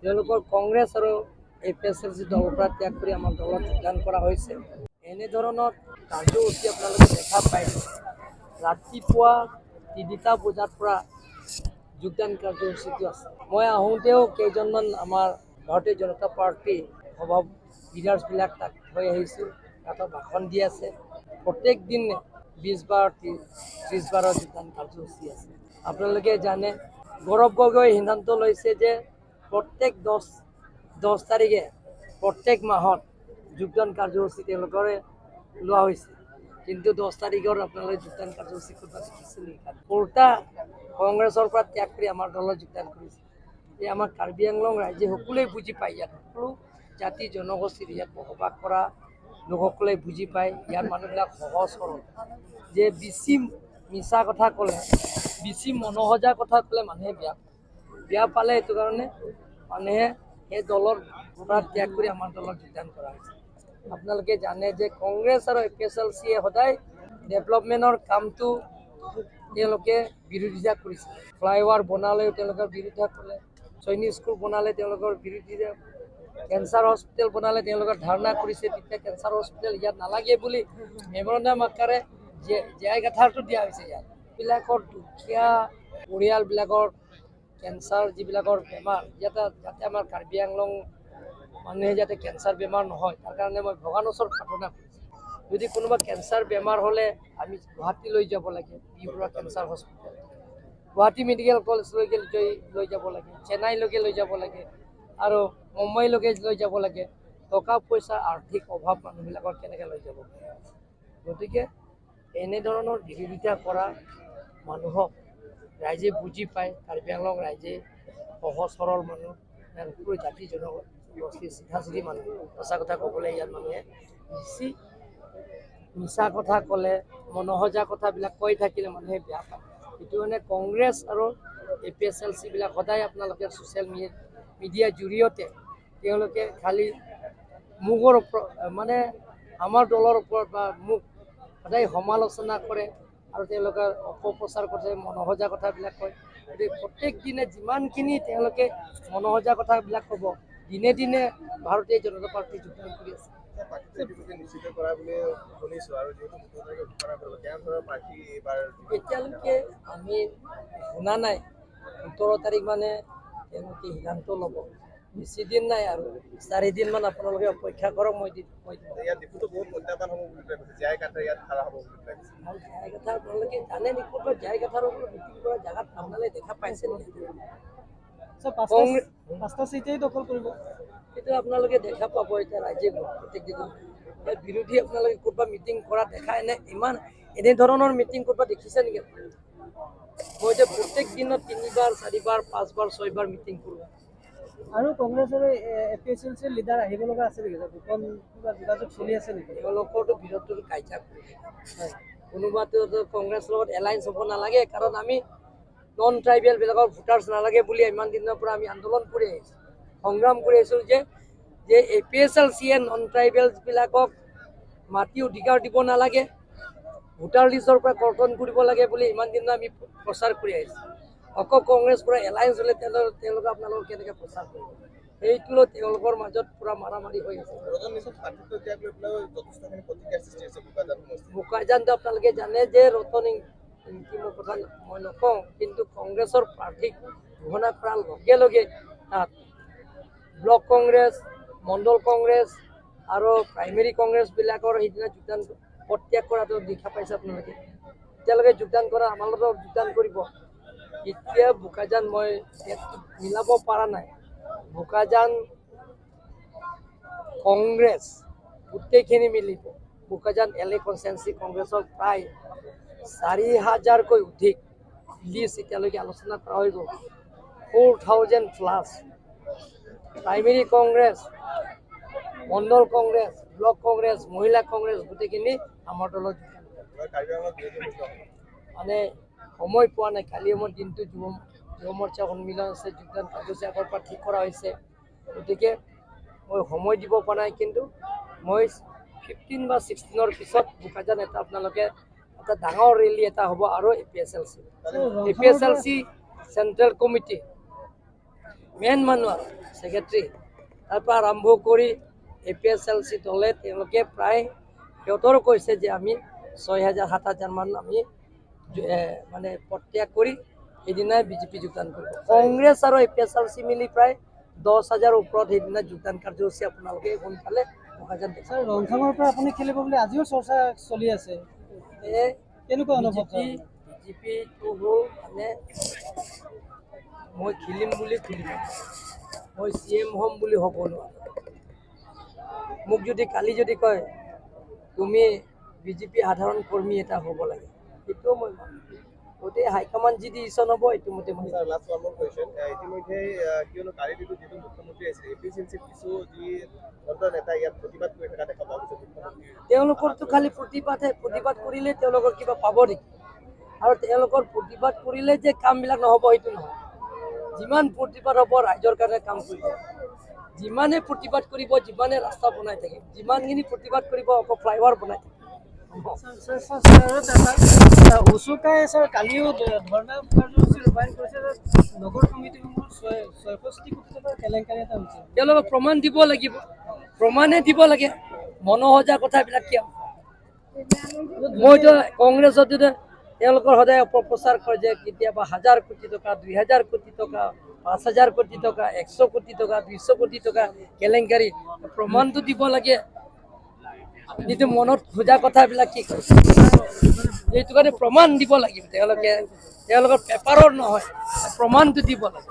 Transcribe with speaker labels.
Speaker 1: কংগ্ৰেছ আৰু APSLC দলৰ পৰা ত্যাগ কৰি আমাৰ দলত যোগদান কৰা হৈছে। এনেধৰণৰ কাৰ্যসূচী আপোনালোকে দেখা পাইছে। ৰাতিপুৱা 3টা বজাৰ পৰা যোগদান কাৰ্যসূচীটো আছে। মই আহোঁতেও কেইজনমান আমাৰ ভাৰতীয় জনতা পাৰ্টি সভা লিডাৰ্ছবিলাক তাত থৈ আহিছোঁ। তাতে ভাষণ দি আছে। প্ৰত্যেক দিনে 20 বাৰ 30 বাৰৰ যোগদান কাৰ্যসূচী আছে। আপোনালোকে জানে গৌৰৱ গগৈ সিদ্ধান্ত লৈছে যে প্ৰত্যেক 10 তাৰিখে প্ৰত্যেক মাহত যোগদান কাৰ্যসূচী তেওঁলোকৰে লোৱা হৈছে। কিন্তু 10 তাৰিখৰ আপোনালোকে যোগদান কাৰ্যসূচী কৰিব দেখিছিল নেকি? উল্টা কংগ্ৰেছৰ পৰা ত্যাগ কৰি আমাৰ দলত যোগদান কৰিছে। এই আমাৰ কাৰ্বি আংলং ৰাইজে সকলোৱে বুজি পায়। ইয়াত সকলো জাতি জনগোষ্ঠীৰ ইয়াত বসবাস কৰা লোকসকলে বুজি পায়। ইয়াৰ মানুহবিলাক সহজ সৰল। যে বেছি মিছা কথা ক'লে, বেছি মনোসজা কথা ক'লে মানুহে বেয়া পালে। এইটো কাৰণে মানুহে সেই দলৰ পৰা ত্যাগ কৰি আমাৰ দলত যোগদান কৰা হৈছে। আপোনালোকে জানে যে কংগ্ৰেছ আৰু APSLCয়ে সদায় ডেভেলপমেণ্টৰ কামটো তেওঁলোকে বিৰোধিতা কৰিছে। ফ্লাইঅভাৰ বনালেও তেওঁলোকৰ বিৰোধিতা কৰে। সৈনিক স্কুল বনালে তেওঁলোকৰ বিৰোধিতা, কেঞ্চাৰ হস্পিটেল বনালে তেওঁলোকৰ ধাৰণা কৰিছে। তেতিয়া কেঞ্চাৰ হস্পিটেল ইয়াত নালাগে বুলি মেমৰেণ্ডাম আকাৰে জীয়াই গাঁথাৰটো দিয়া হৈছে। ইয়াত বিলাকৰ দুখীয়া পৰিয়ালবিলাকৰ কেঞ্চাৰ যিবিলাকৰ বেমাৰ যাতে আমাৰ কাৰ্বি আংলং মানুহে যাতে কেঞ্চাৰ বেমাৰ নহয়, তাৰ কাৰণে মই ভগৱানৰ ওচৰত প্ৰাৰ্থনা কৰিছোঁ। যদি কোনোবা কেঞ্চাৰ বেমাৰ হ'লে আমি গুৱাহাটী লৈ যাব লাগে, বি-বৰুৱা কেঞ্চাৰ হস্পিটেল, গুৱাহাটী মেডিকেল কলেজলৈকে লৈ যাব লাগে, চেন্নাইলৈকে লৈ যাব লাগে আৰু মুম্বাইলৈকে লৈ যাব লাগে। টকা পইচা আৰ্থিক অভাৱ মানুহবিলাকৰ কেনেকৈ লৈ যাব। গতিকে এনেধৰণৰ বিৰোধিতা কৰা মানুহক ৰাইজে বুজি পায়। কাৰ্বি আংলং ৰাইজে সহজ সৰল মানুহ, সকলো জাতি জনগোষ্ঠী চিধা-চিধি মানুহ। সঁচা কথা ক'বলৈ ইয়াত মানুহে বেছি মিছা কথা ক'লে, মনোসজা কথাবিলাক কৈ থাকিলে মানুহে বেয়া পায়। সেইটো কাৰণে কংগ্ৰেছ আৰু APSLCবিলাক সদায় আপোনালোকে ছ'চিয়েল মিডিয়াৰ জৰিয়তে তেওঁলোকে খালি মুখৰ ওপৰত মানে আমাৰ দলৰ ওপৰত বা মোক সদায় সমালোচনা কৰে আৰু তেওঁলোকে অপপ্ৰচাৰ কৰে, মনোসজা কথাবিলাক কয়। গতিকে প্ৰত্যেক দিনে যিমানখিনি তেওঁলোকে মনোসজা কথাবিলাক ক'ব, দিনে দিনে ভাৰতীয় জনতা পাৰ্টি যোগদান কৰি আছে। এতিয়ালৈকে আমি শুনা নাই। 17 তাৰিখ মানে তেওঁলোকে সিদ্ধান্ত ল'ব। বেছি দিন নাই আৰু 4 দিনমান আপোনালোকে অপেক্ষা কৰক। মই জীয়াই গাঁথা আপোনালোকে জানে নেকি? ক'ৰবাত জীয়াই গাঁথাৰ মিটিং কৰা জেগাত আপোনালোকে দেখা পাইছে নেকি? 5টা চিটেই দখল কৰিব। সেইটো আপোনালোকে দেখা পাব। এতিয়া ৰাইজে প্ৰত্যেক দিন ইয়াৰ বিৰোধী আপোনালোকে ক'ৰবাত মিটিং কৰা দেখা এনেধৰণৰ মিটিং ক'ৰবাত দেখিছে নেকি? মই এতিয়া প্ৰত্যেক দিনত 3 বাৰ 4 বাৰ 5 বাৰ 6 বাৰ মিটিং কৰোঁ। আৰু কংগ্ৰেছৰ APSLCৰ লিডাৰ আহিব লগা আছে নেকি? গোপন কিবা যোগাযোগ চলি আছে নেকি? তেওঁলোকৰতো বিৰোধটো কাজিয়া কৰি হয়। কোনোবাতো কংগ্ৰেছৰ লগত এলায়েন্স হ'ব নালাগে, কাৰণ আমি নন ট্ৰাইবেলবিলাকৰ ভোটাৰ্ছ নালাগে বুলি ইমান দিনৰ পৰা আমি আন্দোলন কৰি আহিছোঁ, সংগ্ৰাম কৰি আহিছোঁ যে APSLCয়ে নন ট্ৰাইবেলছবিলাকক মাটি অধিকাৰ দিব নালাগে, ভোটাৰ লিষ্টৰ পৰা কৰ্তন কৰিব লাগে বুলি ইমান দিন আমি প্ৰচাৰ কৰি আহিছোঁ। অকল কংগ্ৰেছ পৰা এলায়েন্স হ'লে তেওঁলোকে আপোনালোকক কেনেকৈ প্ৰচাৰ কৰিব? সেইটোলৈ তেওঁলোকৰ মাজত পুৰা মাৰামাৰি হৈ আছে। বোকাজানটো আপোনালোকে জানে যে ৰতন ইংকিমৰ কথা মই নকওঁ, কিন্তু কংগ্ৰেছৰ প্ৰাৰ্থীক ঘোষণা কৰাৰ লগে লগে তাত ব্লক কংগ্ৰেছ, মণ্ডল কংগ্ৰেছ আৰু প্ৰাইমেৰী কংগ্ৰেছবিলাকৰ সেইদিনা যোগদান প্ৰত্যাগ কৰাটো দেখা পাইছে আপোনালোকে। এতিয়ালৈকে যোগদান কৰা আমাৰ লগত যোগদান কৰিব। এতিয়া বোকাজান মই মিলাব পৰা নাই। বোকাজান কংগ্ৰেছ গোটেইখিনি মিলিব। বোকাজান LA কনষ্টিটুৱেঞ্চি কংগ্ৰেছৰ প্ৰায় 4,000কৈ অধিক লিষ্ট এতিয়ালৈকে আলোচনা কৰা হৈ গ'ল। 4,000+। প্ৰাইমেৰী কংগ্ৰেছ, মণ্ডল কংগ্ৰেছ, ব্লক কংগ্ৰেছ, মহিলা কংগ্ৰেছ গোটেইখিনি আমাৰ দলত মানে সময় পোৱা নাই। কালি মোৰ দিনটো যুৱ মৰ্চা সন্মিলন আছে, যোগদান কাৰ্যসূচী আগৰ পৰা ঠিক কৰা হৈছে। গতিকে মই সময় দিব পৰা নাই, কিন্তু মই 15 বা 16ৰ পিছত বোকাজান আপোনালোকে এটা ডাঙৰ ৰেলী এটা হ'ব। আৰু APSLC চেণ্ট্ৰেল কমিটি মেইন মানুহ আৰু ছেক্ৰেটাৰী তাৰ পৰা আৰম্ভ কৰি APSLC দলে তেওঁলোকে প্ৰায় সিহঁতৰো কৈছে যে আমি 6,000-7,000 মান আমি মানে প্ৰত্যাগ কৰি সেইদিনাই বিজেপি যোগদান কৰিব। কংগ্ৰেছ আৰু APSLC মিলি প্ৰায় 10,000 ওপৰত সেইদিনা যোগদান কাৰ্যসূচী আপোনালোকে সোনকালে
Speaker 2: স্যাৰ ৰংথাঙৰ পৰা আপুনি খেলিব বুলি আজিও চৰ্চা চলি আছে, কেনেকুৱা অনুভৱ?
Speaker 1: বিজেপিটো হ'ল মানে মই খেলিম বুলি খেলিম, মই CM হ'ম বুলি হ'ব নোৱাৰোঁ। মোক যদি কালি যদি কয় তুমি বিজেপি সাধাৰণ কৰ্মী এটা হ'ব লাগে, সেইটোও মই মানো। গতিকে হাইকমাণ্ড যি ডিচিশ্যন হ'ব এইটো মতে মই
Speaker 3: লাষ্ট ওৱান মোৰ কুৱেশ্যন ইতিমধ্যে কিয়নো কালি দিনটো যিটো মুখ্যমন্ত্ৰী আহিছে APSLCৰ কিছু যি ভদ্ৰ নেতা ইয়াত প্ৰতিবাদ কৰি থকা দেখা পোৱা গৈছে মুখ্যমন্ত্ৰীৰ
Speaker 1: তেওঁলোকৰতো খালি প্ৰতিবাদ কৰিলে তেওঁলোকৰ কিবা পাব নেকি? আৰু তেওঁলোকৰ প্ৰতিবাদ কৰিলে যে কামবিলাক নহ'ব সেইটো নহয়। যিমান প্ৰতিবাদ হ'ব ৰাইজৰ কাৰণে কাম কৰিব, যিমানে প্ৰতিবাদ কৰিব যিমানে ৰাস্তা বনাই থাকিম, যিমানখিনি প্ৰতিবাদ কৰিব আকৌ ফ্লাইঅভাৰ বনাই থাকিম।
Speaker 2: উচুকাই স্যাৰ কালিও ধৰ্ণা কাৰ্যসূচী ৰূপায়ণ কৰিছে যে নগৰ সমিতিসমূহৰ ৬৬ কোটি টকাৰ কেলেংকাৰী এটা হৈছে।
Speaker 1: তেওঁলোকক প্ৰমাণ দিব লাগিব, প্ৰমাণে দিব লাগে। মনোসজা কথাবিলাক কিয়? মইতো কংগ্ৰেছত তেওঁলোকৰ সদায় অপপ্ৰচাৰ কৰে যে কেতিয়াবা 1,000 কোটি টকা, 2,000 কোটি টকা, 5,000 কোটি টকা, 100 কোটি টকা, 200 কোটি টকা কেলেংকাৰী। প্ৰমাণটো দিব লাগে। যিটো মনত খোজা কথাবিলাক কি কৰে সেইটো কাৰণে প্ৰমাণ দিব লাগিব। তেওঁলোকৰ পেপাৰৰ নহয়, প্ৰমাণটো দিব লাগে।